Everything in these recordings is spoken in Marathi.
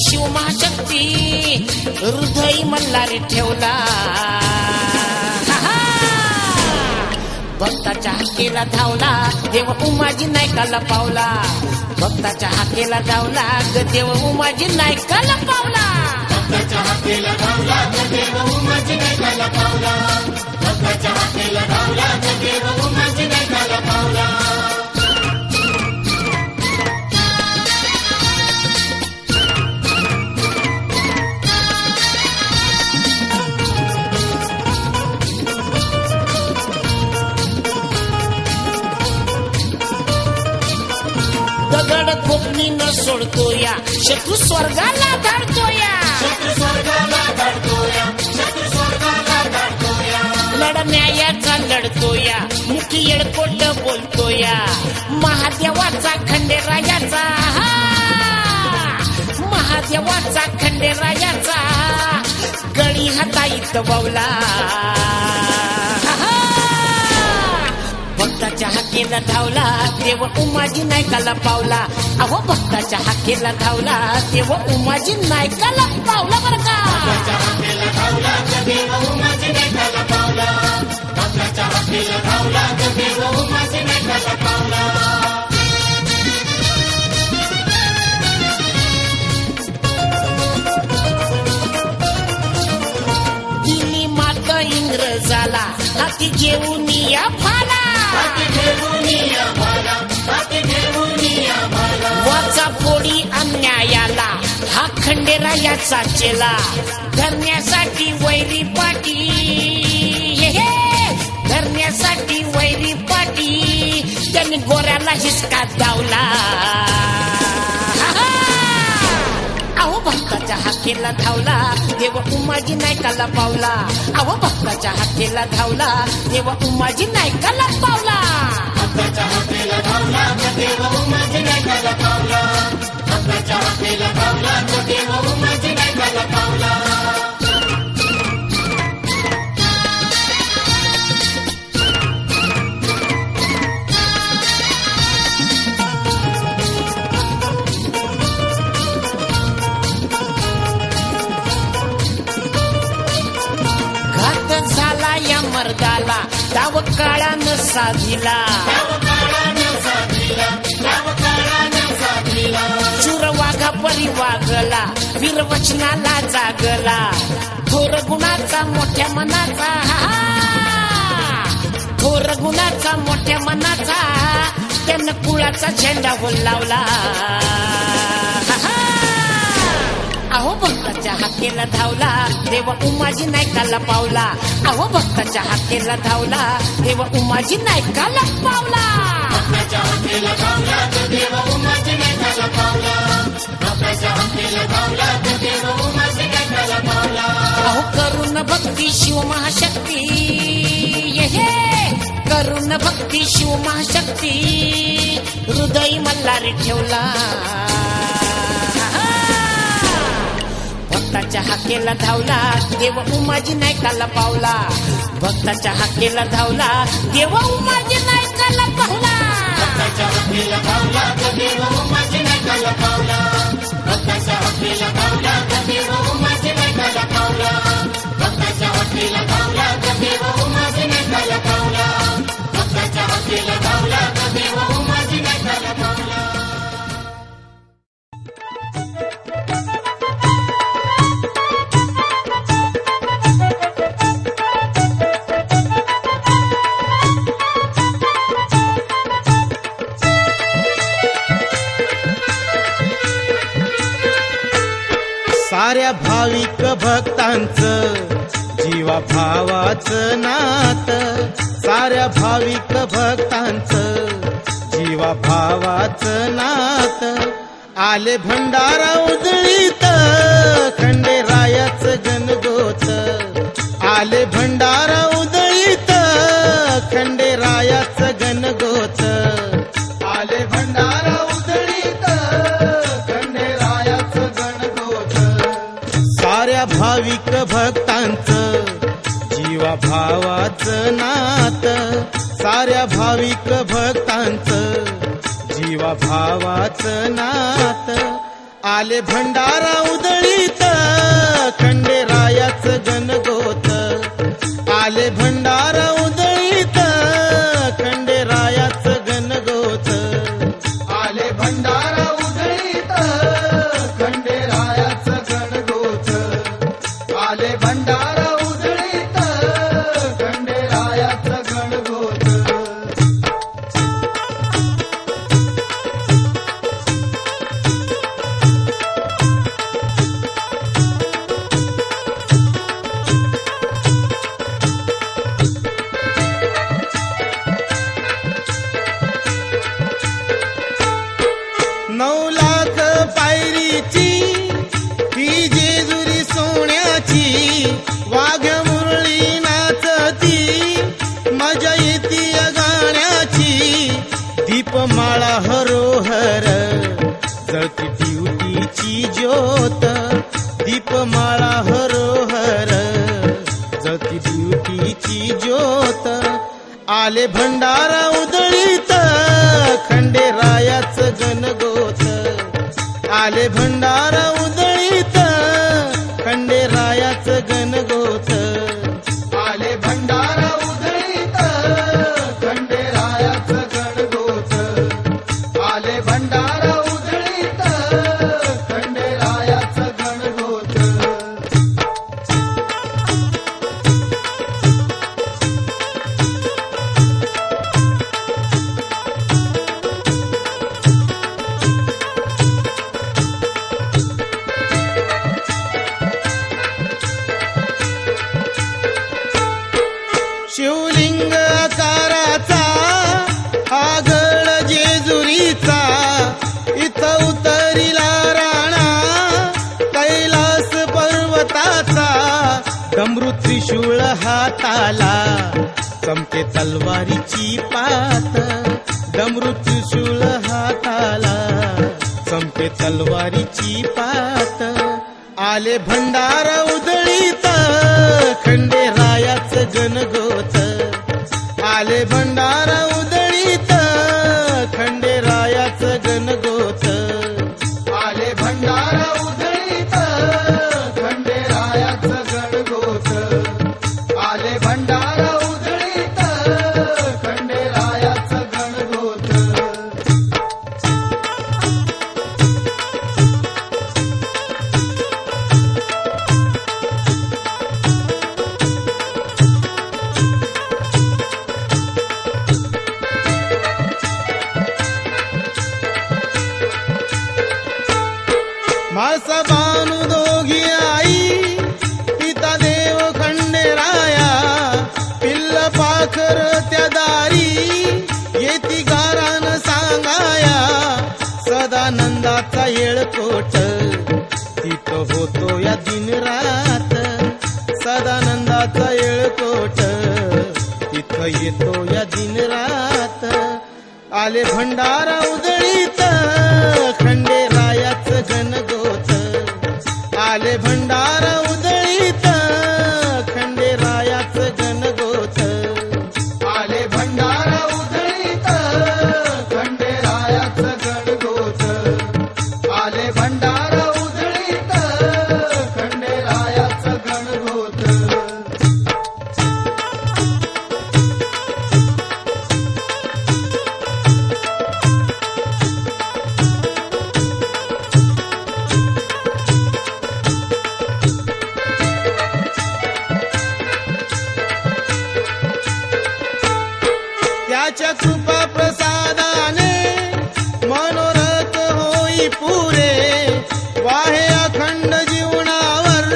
शिव महाशक्ती हृदय मल्हारी ठेवला भक्ताच्या हाकेला धावला देव उमाजी नायकाला पावला भक्ताच्या हाकेला धावला ग देव उमाजी नायकाला पावला भक्ताच्या हाकेला धावला ग देव उमाजी नायकाला पावला भक्ताच्या हाकेला धावला ग देव उमाजी नायकाला पावला दगड खोपणी न सोडतो या शत्रू स्वर्गाला धाडतोया लढ न्यायाचा लढतोया मुखी येळकोट बोलतोया महादेवाचा खंडेरायाचा महादेवाचा खंडेरायाचा गळी हाताईत ववला भक्ताच्या हाकेला धावला देव उमाजी नायकाला पावला अहो भक्ताच्या हाकेला धावला देव उमाजी नायकाला पावला बरं का भक्ताच्या हाकेला धावला ग देव उमाजी नायकाला पावला भक्ताच्या हाकेला धावला ग देव उमाजी नायकाला पावला दिली मात इंग्रजाला हाती घेऊन या फाला वाचा पोळी अन्यायाला हा खंडेरायाचा चेला धरण्यासाठी वैरी पाटी धरण्यासाठी वैरी पाटी त्यांनी गोऱ्याला हिसका दावला अहो भक्ताच्या हाकेला धावला देव उमाजी नायकाला पावला अहो भक्ताच्या हाकेला धावला देव उमाजी नायकाला पावला भक्ताच्या हाकेला धावला ग देव उमाजी नायकाला पावला भक्ताच्या हाकेला धावला ग देव उमाजी नायकाला पावला मर्दाला दाव काळानं साधिला चूर वाघा परी वागला वीरवचनाला जागला थोर गुणाचा मोठ्या मनाचा थोर गुणाचा मोठ्या मनाचा त्यानं कुळाचा झेंडा लावला अहो भक्ताच्या हाकेला धावला देव उमाजी नायकाला पावला अहो भक्ताच्या हाकेला धावला देव उमाजी नायकाला पावला भक्ताच्या हाकेला धावला ग देव उमाजी नायकाला पावला भक्ताच्या हाकेला धावला ग देव उमाजी नायकाला पावला अहो करुण भक्ती शिव महाशक्ती करुण भक्ती शिव महाशक्ती हृदय मल्हारी ठेवला भक्ताच्या हाकेला धावला देव उमाजी नायकाला पावला भक्ताच्या हाकेला धावला देव उमाजी नायकाला पावला भक्ताच्या हाकेला धावला ग देव उमाजी नायकाला पावला भक्ताच्या हाकेला धावला ग देव उमाजी नायकाला पावला भक्ताच्या हाकेला धावला ग देव उमाजी नायकाला पावला भक्ताच्या हाकेला धावला ग देव उमाजी नायकाला पावला साऱ्या भाविक भक्तांचं जीवा भावाचं नातं साऱ्या भाविक भक्तांचं जीवा भावाचं नातं आले भंडारा उधळीत खंडेरायाचं गणगोत आले भंडारा उधळीत खंडेरायाचं गणगोत आले भंडारा उधळीत खंडेरायाचं गणगोत साऱ्या भाविक भक्तांचं जीवा भावाचं नातं साऱ्या भाविक भक्तांचं जीवा भावाचं नातं आले भंडारा उधळीत खंडेरायाचं गणगोत. आले भंडारा उधळीत खंडेरायाचं गणगोत. आले भंडारा उधळीत खंडेरायाचं गणगोत. आले भंडारा उधळीत खंडेरायाचं गणगोत. नऊ लाख पायरीची ही जेजुरी सोन्याची. वाघ मुरळी नाचती मजा येती या गाण्याची. दीपमाळा हरोहर जळती ड्युटीची ज्योत. दीपमाळा हरोहर जळती ड्युटीची ज्योत. आले भंडारा उधळीत खंडेरायाचं गणगोत. आले भंडारा उधळीत खंडेरायाचं गणगोत. आले भंडारा उधळीत खंडेरायाचं गणगोत. आले भंडारा उधळीत खंडेरायाचं गणगोत. शिवलिंग आकाराचा हा गड जेजुरीचा. इथं उतरिला राणा कैलास पर्वताचा. डमरू त्रिशूळ हाताला चमके तलवारीची पात. डमरू त्रिशूळ हाताला चमके तलवारीची पात. आले भंडारा उधळीत खंडेरायाचं गणगोत. आले भंडारा उधळीत खंडेरायाचं गणगोत. आले भंडारा उधळीत खंडेरायाचं गणगोत. आले भंडारा उधळीत खंडेरायाचं गणगोत. माळसा बानू दोघी आई पिता देव खंडेराया. पिल्ल पाखर त्या दारी येती गारान सांगाया. सदानंदाचा येळकोट तिथं होतो या दिनरात. सदानंदाचा येळकोट तिथं येतो या दिनरात. आले भंडारा उधळीत खंडेरायाचं गणगोत. आले भंडारा उधळीत खंडेरायाचं गणगोत. आले भंडारा उधळीत खंडेरायाचं गणगोत. आले भंडारा उधळीत खंडेरायाचं गणगोत. त्याच्या कृपा प्रसादाने मनोरथ होई पुरे. वाहे अखंड जीवनावर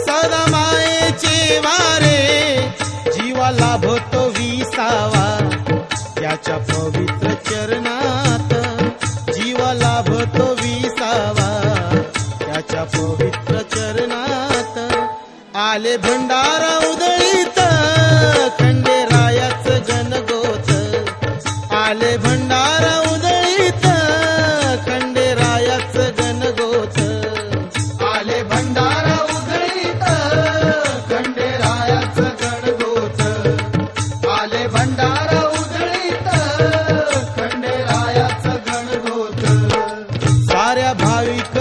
सदा मायेचे वारे. जीवा लाभतो विसावा त्याच्या पवित्र चरणात. जीवा लाभतो विसावा त्याच्या पवित्र चरणात. आले भंडारा उधळीत खंडेरायाचं गणगोत. आले भंडारा उधळीत खंडेरायाचं गणगोत. आले भंडारा उधळीत खंडेरायाचं गणगोत. आले भंडारा उधळीत खंडेरायाचं गणगोत. साऱ्या भाविक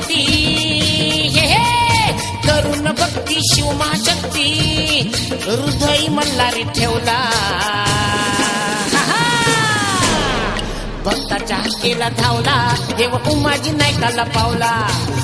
शक्ती हे हे करून भक्ती शिवमाशक्ती हृदय मल्हारी ठेवला भक्ताच्या हाकेला धावला देव उमाजी नायकाला पावला